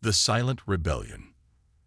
The Silent Rebellion.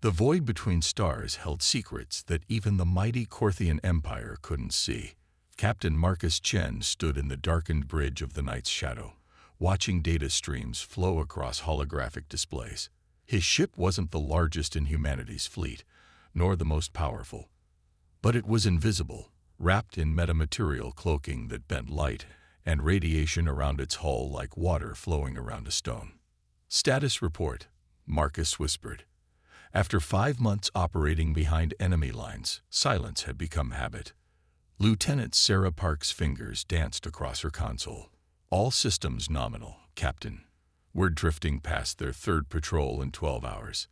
The void between stars held secrets that even the mighty Korthian Empire couldn't see. Captain Marcus Chen stood in the darkened bridge of the night's shadow, watching data streams flow across holographic displays. His ship wasn't the largest in humanity's fleet, nor the most powerful. But it was invisible, wrapped in metamaterial cloaking that bent light and radiation around its hull like water flowing around a stone. "Status report," Marcus whispered. After 5 months operating behind enemy lines, silence had become habit. Lieutenant Sarah Park's fingers danced across her console. "All systems nominal, Captain. We're drifting past their 3rd patrol in 12 hours.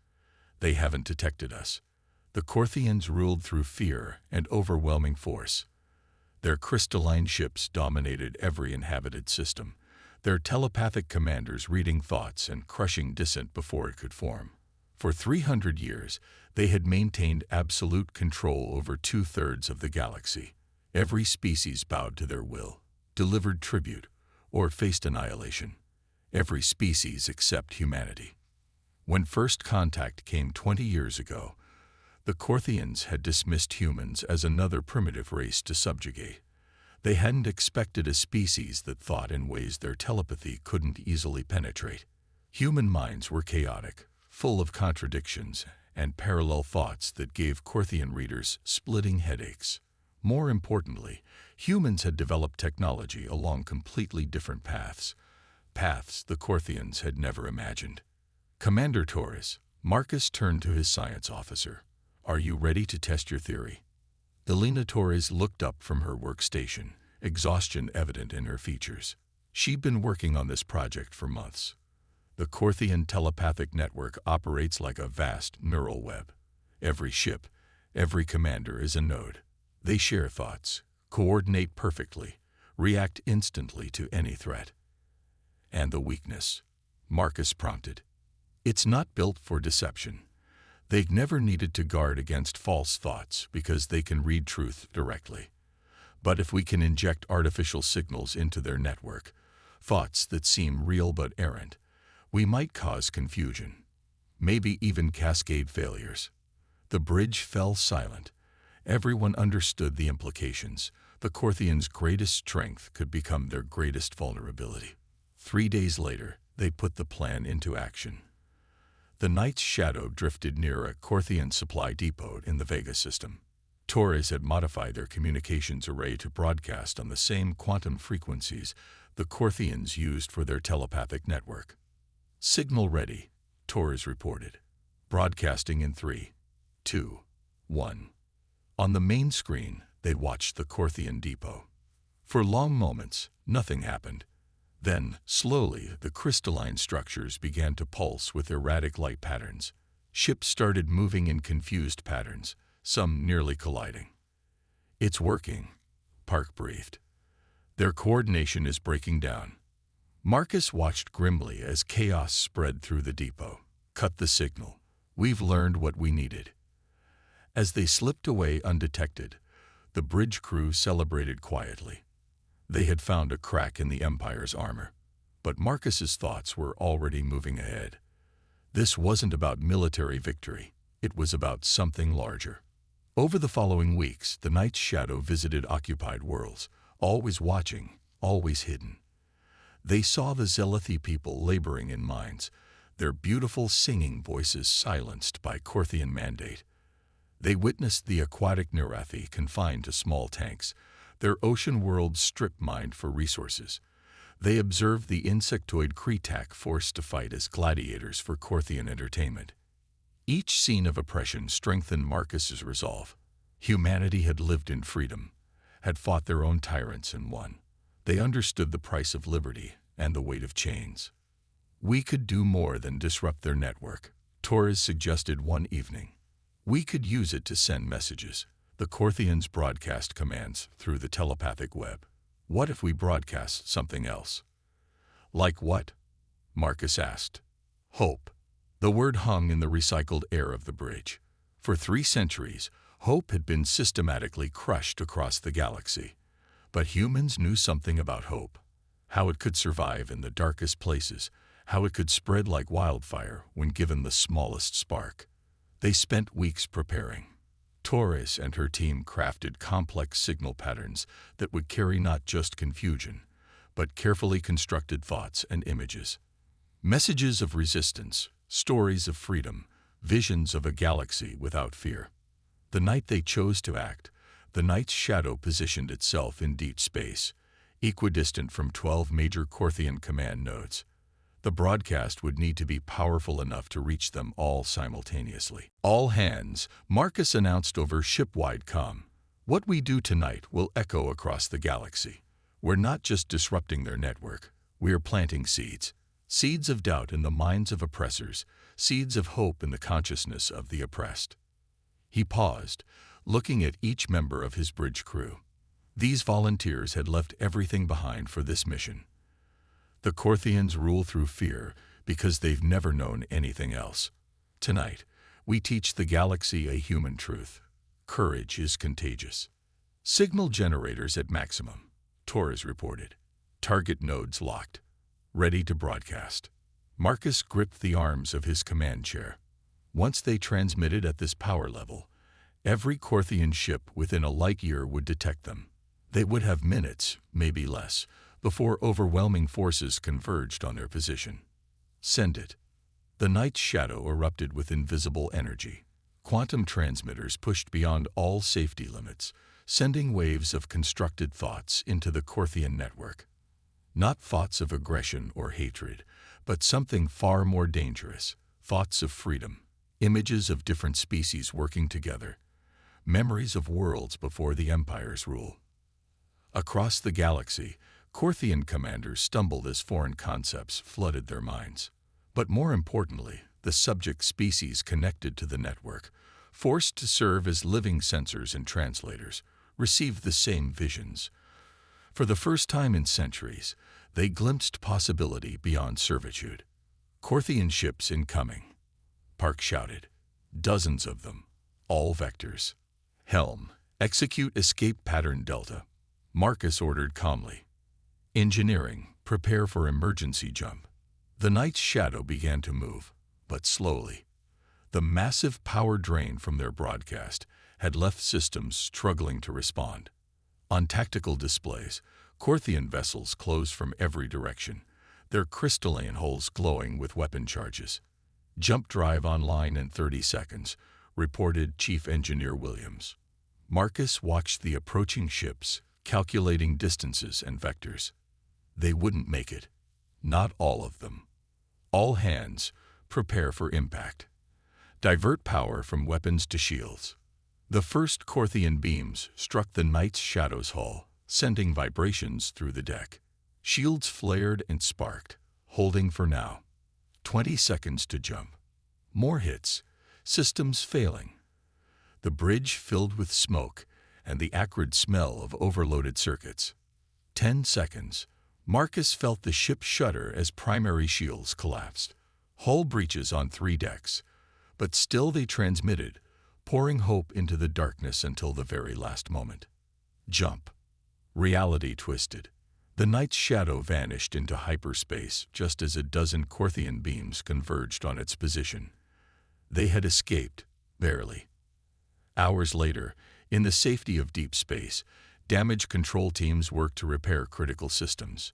They haven't detected us." The Korthians ruled through fear and overwhelming force. Their crystalline ships dominated every inhabited system, their telepathic commanders reading thoughts and crushing dissent before it could form. For 300 years, they had maintained absolute control over 2/3 of the galaxy. Every species bowed to their will, delivered tribute, or faced annihilation. Every species except humanity. When first contact came 20 years ago, the Korthians had dismissed humans as another primitive race to subjugate. They hadn't expected a species that thought in ways their telepathy couldn't easily penetrate. Human minds were chaotic, full of contradictions and parallel thoughts that gave Korthian readers splitting headaches. More importantly, humans had developed technology along completely different paths the Korthians had never imagined. "Commander Torres," Marcus turned to his science officer. "Are you ready to test your theory?" Elena Torres looked up from her workstation, exhaustion evident in her features. She'd been working on this project for months. The Korthian telepathic network operates like a vast neural web. Every ship, every commander is a node. They share thoughts, coordinate perfectly, react instantly to any threat. "And the weakness?" Marcus prompted. "It's not built for deception. They've never needed to guard against false thoughts because they can read truth directly. But if we can inject artificial signals into their network, thoughts that seem real but errant, we might cause confusion, maybe even cascade failures." The bridge fell silent. Everyone understood the implications. The Korthians' greatest strength could become their greatest vulnerability. 3 days later, they put the plan into action. The night's shadow drifted near a Korthian supply depot in the Vega system. Torres had modified their communications array to broadcast on the same quantum frequencies the Korthians used for their telepathic network. "Signal ready," Torres reported. "Broadcasting in 3, 2, 1. On the main screen, they watched the Korthian depot. For long moments, nothing happened. Then, slowly, the crystalline structures began to pulse with erratic light patterns. Ships started moving in confused patterns, some nearly colliding. "It's working," Park breathed. "Their coordination is breaking down." Marcus watched grimly as chaos spread through the depot. "Cut the signal. We've learned what we needed." As they slipped away undetected, the bridge crew celebrated quietly. They had found a crack in the Empire's armor. But Marcus's thoughts were already moving ahead. This wasn't about military victory. It was about something larger. Over the following weeks, the night's shadow visited occupied worlds, always watching, always hidden. They saw the Zelathi people laboring in mines, their beautiful singing voices silenced by Korthian mandate. They witnessed the aquatic Nerathi confined to small tanks, their ocean worlds strip-mined for resources. They observed the insectoid Kretak forced to fight as gladiators for Korthian entertainment. Each scene of oppression strengthened Marcus's resolve. Humanity had lived in freedom, had fought their own tyrants and won. They understood the price of liberty and the weight of chains. "We could do more than disrupt their network," Torres suggested one evening. "We could use it to send messages." The Korthians broadcast commands through the telepathic web. "What if we broadcast something else?" "Like what?" Marcus asked. "Hope." The word hung in the recycled air of the bridge. For 3 centuries, hope had been systematically crushed across the galaxy. But humans knew something about hope, how it could survive in the darkest places, how it could spread like wildfire when given the smallest spark. They spent weeks preparing. Torres and her team crafted complex signal patterns that would carry not just confusion, but carefully constructed thoughts and images. Messages of resistance, stories of freedom, visions of a galaxy without fear. The night they chose to act, the night's shadow positioned itself in deep space, equidistant from 12 major Corthian command nodes. The broadcast would need to be powerful enough to reach them all simultaneously. "All hands," Marcus announced over ship-wide comm. "What we do tonight will echo across the galaxy. We're not just disrupting their network, we are planting seeds. Seeds of doubt in the minds of oppressors, seeds of hope in the consciousness of the oppressed." He paused, looking at each member of his bridge crew. These volunteers had left everything behind for this mission. The Corthians rule through fear because they've never known anything else. Tonight, we teach the galaxy a human truth. Courage is contagious. "Signal generators at maximum," Torres reported. "Target nodes locked. Ready to broadcast." Marcus gripped the arms of his command chair. Once they transmitted at this power level, every Corthian ship within a light year would detect them. They would have minutes, maybe less, before overwhelming forces converged on their position. "Send it." The night's shadow erupted with invisible energy. Quantum transmitters pushed beyond all safety limits, sending waves of constructed thoughts into the Corthian network. Not thoughts of aggression or hatred, but something far more dangerous, thoughts of freedom, images of different species working together, memories of worlds before the Empire's rule. Across the galaxy, Corthian commanders stumbled as foreign concepts flooded their minds. But more importantly, the subject species connected to the network, forced to serve as living sensors and translators, received the same visions. For the first time in centuries, they glimpsed possibility beyond servitude. "Corthian ships incoming," Park shouted. "Dozens of them, all vectors." "Helm, execute escape pattern Delta," Marcus ordered calmly. "Engineering, prepare for emergency jump." The night's shadow began to move, but slowly. The massive power drain from their broadcast had left systems struggling to respond. On tactical displays, Corthian vessels closed from every direction, their crystalline hulls glowing with weapon charges. "Jump drive online in 30 seconds, reported Chief Engineer Williams. Marcus watched the approaching ships, calculating distances and vectors. They wouldn't make it. Not all of them. "All hands, prepare for impact. Divert power from weapons to shields." The first Corthian beams struck the night's shadow's hull, sending vibrations through the deck. Shields flared and sparked, holding for now. 20 seconds to jump. More hits, systems failing. The bridge filled with smoke and the acrid smell of overloaded circuits. 10 seconds. Marcus felt the ship shudder as primary shields collapsed. Hull breaches on 3 decks, but still they transmitted, pouring hope into the darkness until the very last moment. Jump. Reality twisted. The night's shadow vanished into hyperspace just as a dozen Corthian beams converged on its position. They had escaped, barely. Hours later, in the safety of deep space, damage control teams worked to repair critical systems.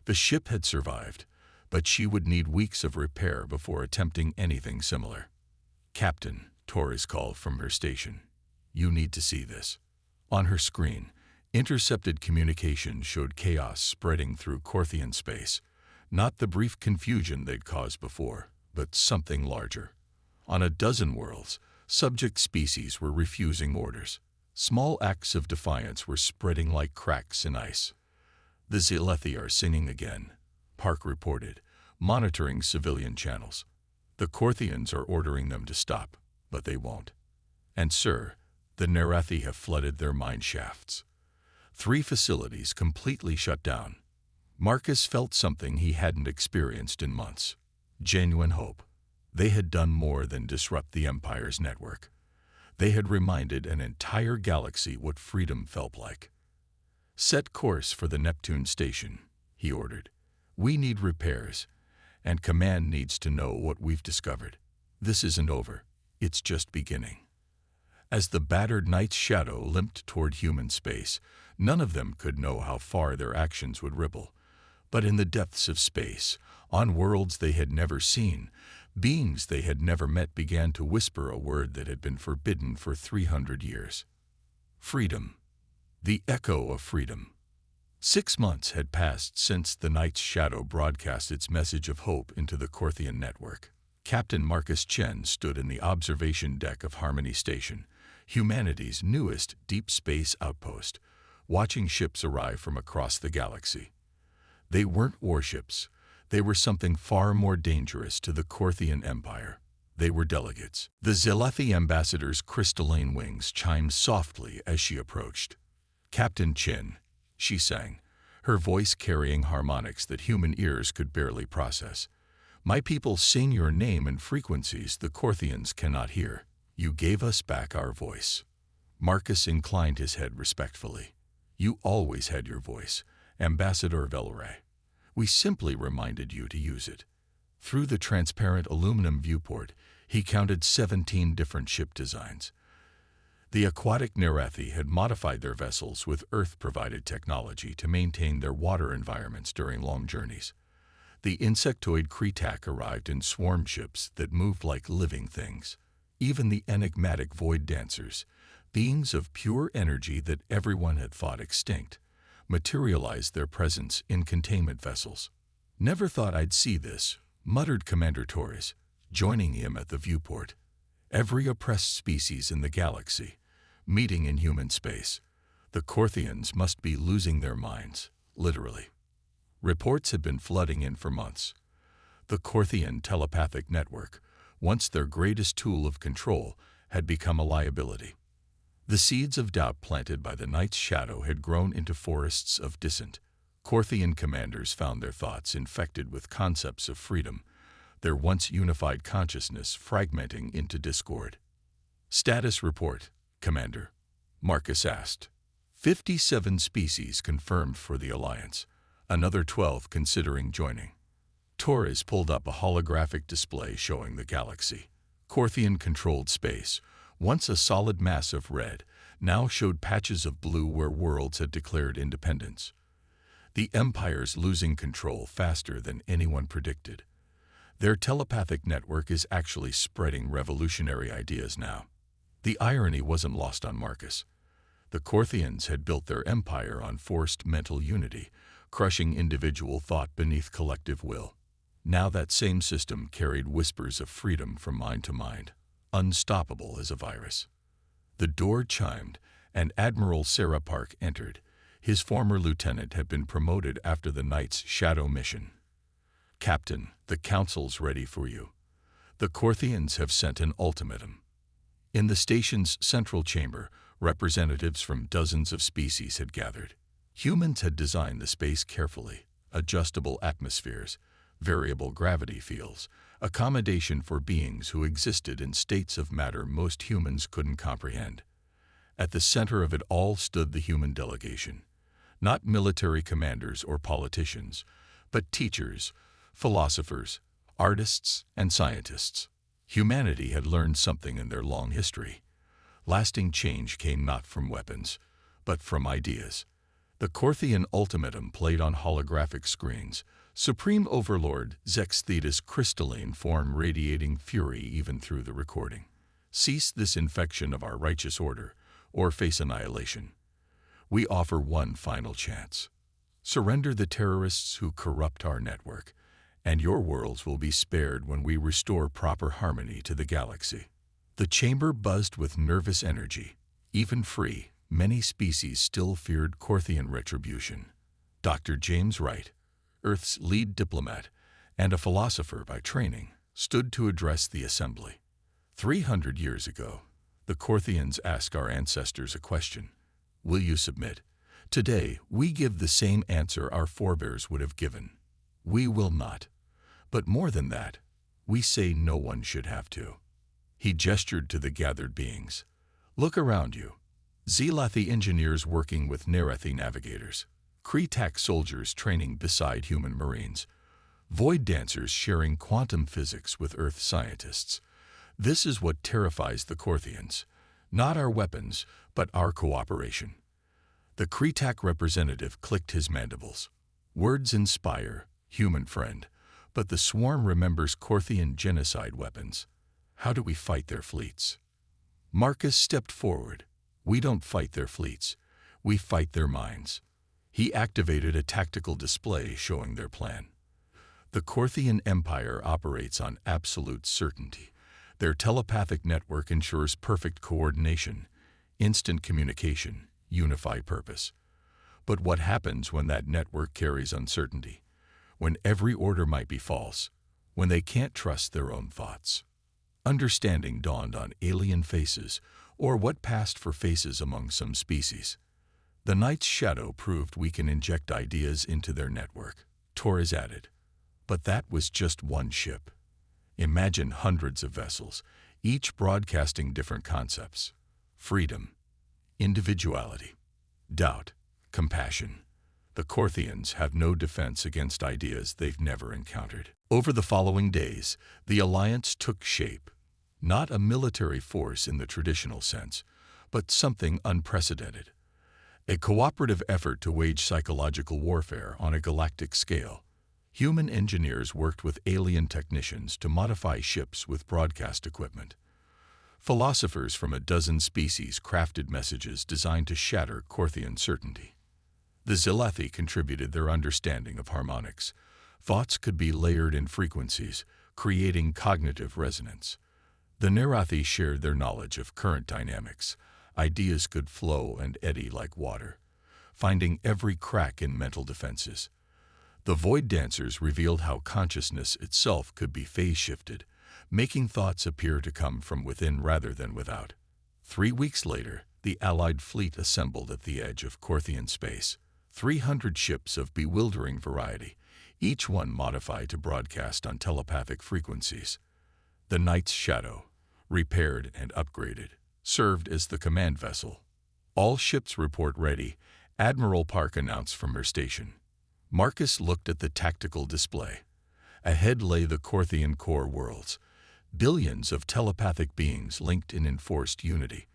The ship had survived, but she would need weeks of repair before attempting anything similar. "Captain," Torres called from her station. "You need to see this." On her screen, intercepted communication showed chaos spreading through Corthian space. Not the brief confusion they'd caused before, but something larger. On a dozen worlds, subject species were refusing orders. Small acts of defiance were spreading like cracks in ice. "The Zelethi are singing again," Park reported, monitoring civilian channels. "The Corthians are ordering them to stop, but they won't. And sir, the Nerathi have flooded their mine shafts. 3 facilities completely shut down." Marcus felt something he hadn't experienced in months. Genuine hope. They had done more than disrupt the Empire's network. They had reminded an entire galaxy what freedom felt like. "Set course for the Neptune station," he ordered. "We need repairs, and Command needs to know what we've discovered. This isn't over. It's just beginning." As the battered night's shadow limped toward human space, none of them could know how far their actions would ripple. But in the depths of space, on worlds they had never seen, beings they had never met began to whisper a word that had been forbidden for 300 years. Freedom. The echo of freedom. 6 months had passed since the night's shadow broadcast its message of hope into the Corthian network. Captain Marcus Chen stood in the observation deck of Harmony Station, humanity's newest deep space outpost, watching ships arrive from across the galaxy. They weren't warships. They were something far more dangerous to the Corthian Empire. They were delegates. The Zelethi ambassador's crystalline wings chimed softly as she approached. "Captain Chen," she sang, her voice carrying harmonics that human ears could barely process. "My people sing your name in frequencies the Corthians cannot hear. You gave us back our voice." Marcus inclined his head respectfully. "You always had your voice, Ambassador Velray. We simply reminded you to use it." Through the transparent aluminum viewport, he counted 17 different ship designs. The aquatic Nerethi had modified their vessels with Earth-provided technology to maintain their water environments during long journeys. The insectoid Kretak arrived in swarm ships that moved like living things. Even the enigmatic void dancers, beings of pure energy that everyone had thought extinct, materialized their presence in containment vessels. "Never thought I'd see this," muttered Commander Torres, joining him at the viewport. "Every oppressed species in the galaxy, meeting in human space. The Corthians must be losing their minds, literally." Reports had been flooding in for months. The Corthian telepathic network, once their greatest tool of control, had become a liability. The seeds of doubt planted by the night's shadow had grown into forests of dissent. Corthian commanders found their thoughts infected with concepts of freedom, their once unified consciousness fragmenting into discord. "Status report, Commander," Marcus asked. 57 species confirmed for the Alliance, another 12 considering joining. Torres pulled up a holographic display showing the galaxy. Corthian-controlled space, once a solid mass of red, now showed patches of blue where worlds had declared independence. The Empire's losing control faster than anyone predicted. Their telepathic network is actually spreading revolutionary ideas now. The irony wasn't lost on Marcus. The Corthians had built their empire on forced mental unity, crushing individual thought beneath collective will. Now that same system carried whispers of freedom from mind to mind, unstoppable as a virus. The door chimed, and Admiral Sarah Park entered. His former lieutenant had been promoted after the night's shadow mission. "Captain, the Council's ready for you. The Corthians have sent an ultimatum." In the station's central chamber, representatives from dozens of species had gathered. Humans had designed the space carefully: adjustable atmospheres, variable gravity fields, accommodation for beings who existed in states of matter most humans couldn't comprehend. At the center of it all stood the human delegation. Not military commanders or politicians, but teachers, philosophers, artists, and scientists. Humanity had learned something in their long history. Lasting change came not from weapons, but from ideas. The Corthian ultimatum played on holographic screens, Supreme Overlord Zex Thetis crystalline form radiating fury even through the recording. "Cease this infection of our righteous order, or face annihilation. We offer one final chance. Surrender the terrorists who corrupt our network, and your worlds will be spared when we restore proper harmony to the galaxy." The chamber buzzed with nervous energy. Even free, many species still feared Corthian retribution. Dr. James Wright, Earth's lead diplomat and a philosopher by training, stood to address the assembly. 300 years ago, the Corthians asked our ancestors a question: "Will you submit?" Today, we give the same answer our forebears would have given: "We will not." But more than that, we say no one should have to. He gestured to the gathered beings. "Look around you. Zelathi engineers working with Nerethi navigators. Kretak soldiers training beside human marines. Void dancers sharing quantum physics with Earth scientists. This is what terrifies the Corthians. Not our weapons, but our cooperation. The Kretak representative clicked his mandibles. Words inspire, human friend, but the swarm remembers Corthian genocide weapons. How do we fight their fleets? Marcus stepped forward. We don't fight their fleets. We fight their minds. He activated a tactical display showing their plan. The Corthian Empire operates on absolute certainty. Their telepathic network ensures perfect coordination, instant communication, unified purpose. But what happens when that network carries uncertainty? When every order might be false? When they can't trust their own thoughts? Understanding dawned on alien faces, or what passed for faces among some species. The night's shadow proved we can inject ideas into their network, Torres added. But that was just one ship. Imagine hundreds of vessels, each broadcasting different concepts. Freedom, individuality, doubt, compassion. The Corthians have no defense against ideas they've never encountered. Over the following days, the alliance took shape. Not a military force in the traditional sense, but something unprecedented. A cooperative effort to wage psychological warfare on a galactic scale. Human engineers worked with alien technicians to modify ships with broadcast equipment. Philosophers from a dozen species crafted messages designed to shatter Corthian certainty. The Zilathi contributed their understanding of harmonics. Thoughts could be layered in frequencies, creating cognitive resonance. The Nerathi shared their knowledge of current dynamics. Ideas could flow and eddy like water, finding every crack in mental defenses. The Void Dancers revealed how consciousness itself could be phase-shifted, making thoughts appear to come from within rather than without. 3 weeks later, the Allied fleet assembled at the edge of Corthian space. 300 ships of bewildering variety, each one modified to broadcast on telepathic frequencies. The Night's Shadow, repaired and upgraded, served as the command vessel. All ships report ready, Admiral Park announced from her station. Marcus looked at the tactical display. Ahead lay the Corthian core worlds, billions of telepathic beings linked in enforced unity.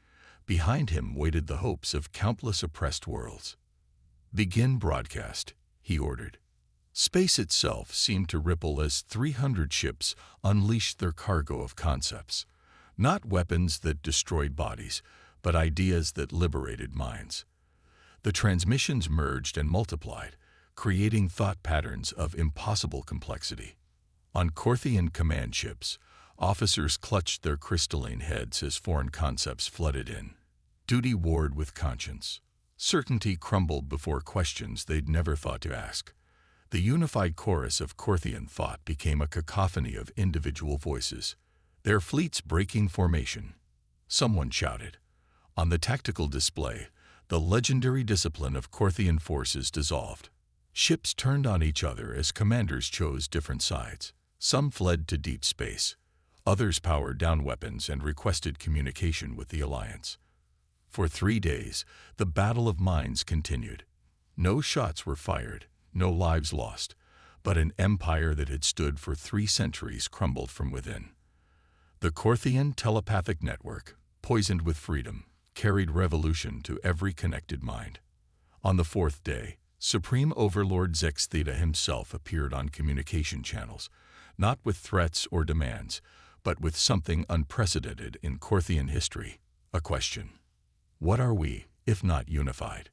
Behind him waited the hopes of countless oppressed worlds. "Begin broadcast," he ordered. Space itself seemed to ripple as 300 ships unleashed their cargo of concepts. Not weapons that destroyed bodies, but ideas that liberated minds. The transmissions merged and multiplied, creating thought patterns of impossible complexity. On Corthian command ships, officers clutched their crystalline heads as foreign concepts flooded in. Duty warred with conscience. Certainty crumbled before questions they'd never thought to ask. The unified chorus of Corthian thought became a cacophony of individual voices. Their fleets breaking formation. Someone shouted. On the tactical display, the legendary discipline of Corthian forces dissolved. Ships turned on each other as commanders chose different sides. Some fled to deep space. Others powered down weapons and requested communication with the Alliance. For 3 days, the battle of minds continued. No shots were fired, no lives lost, but an empire that had stood for 3 centuries crumbled from within. The Corthian telepathic network, poisoned with freedom, carried revolution to every connected mind. On the 4th day, Supreme Overlord Zex Theta himself appeared on communication channels, not with threats or demands, but with something unprecedented in Corthian history, a question. What are we, if not unified?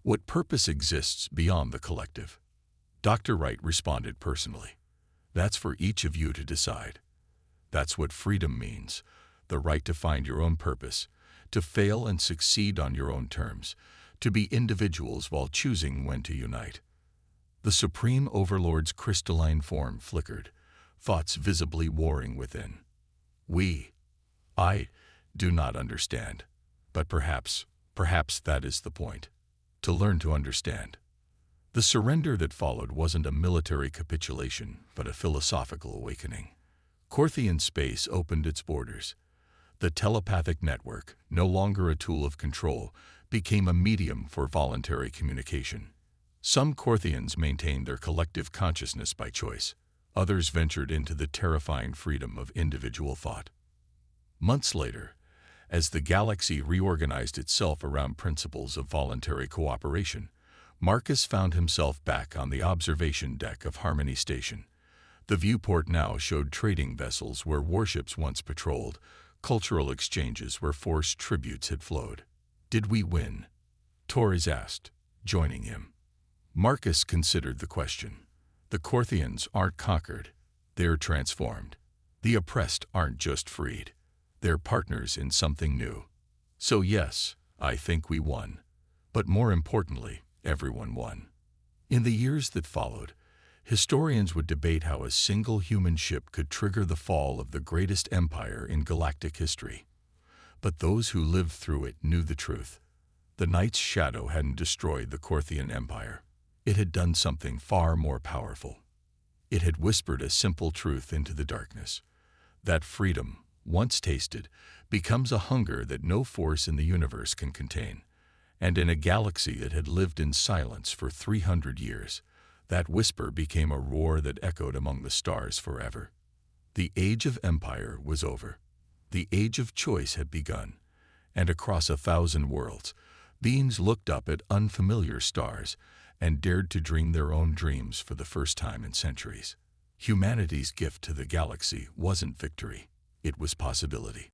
What purpose exists beyond the collective? Dr. Wright responded personally. That's for each of you to decide. That's what freedom means, the right to find your own purpose, to fail and succeed on your own terms, to be individuals while choosing when to unite. The Supreme Overlord's crystalline form flickered, thoughts visibly warring within. I do not understand, but perhaps that is the point, to learn to understand. The surrender that followed wasn't a military capitulation, but a philosophical awakening. Corthian space opened its borders. The telepathic network, no longer a tool of control, became a medium for voluntary communication. Some Corthians maintained their collective consciousness by choice. Others ventured into the terrifying freedom of individual thought. Months later, as the galaxy reorganized itself around principles of voluntary cooperation, Marcus found himself back on the observation deck of Harmony Station. The viewport now showed trading vessels where warships once patrolled, cultural exchanges where forced tributes had flowed. Did we win? Torres asked, joining him. Marcus considered the question. The Corthians aren't conquered, they're transformed. The oppressed aren't just freed, they're partners in something new. So yes, I think we won. But more importantly, everyone won. In the years that followed, historians would debate how a single human ship could trigger the fall of the greatest empire in galactic history. But those who lived through it knew the truth. The Night's shadow hadn't destroyed the Corthian Empire. It had done something far more powerful. It had whispered a simple truth into the darkness. That freedom, once tasted, becomes a hunger that no force in the universe can contain. And in a galaxy that had lived in silence for 300 years, that whisper became a roar that echoed among the stars forever. The age of empire was over. The age of choice had begun. And across 1,000 worlds, beings looked up at unfamiliar stars and dared to dream their own dreams for the first time in centuries. Humanity's gift to the galaxy wasn't victory, it was possibility.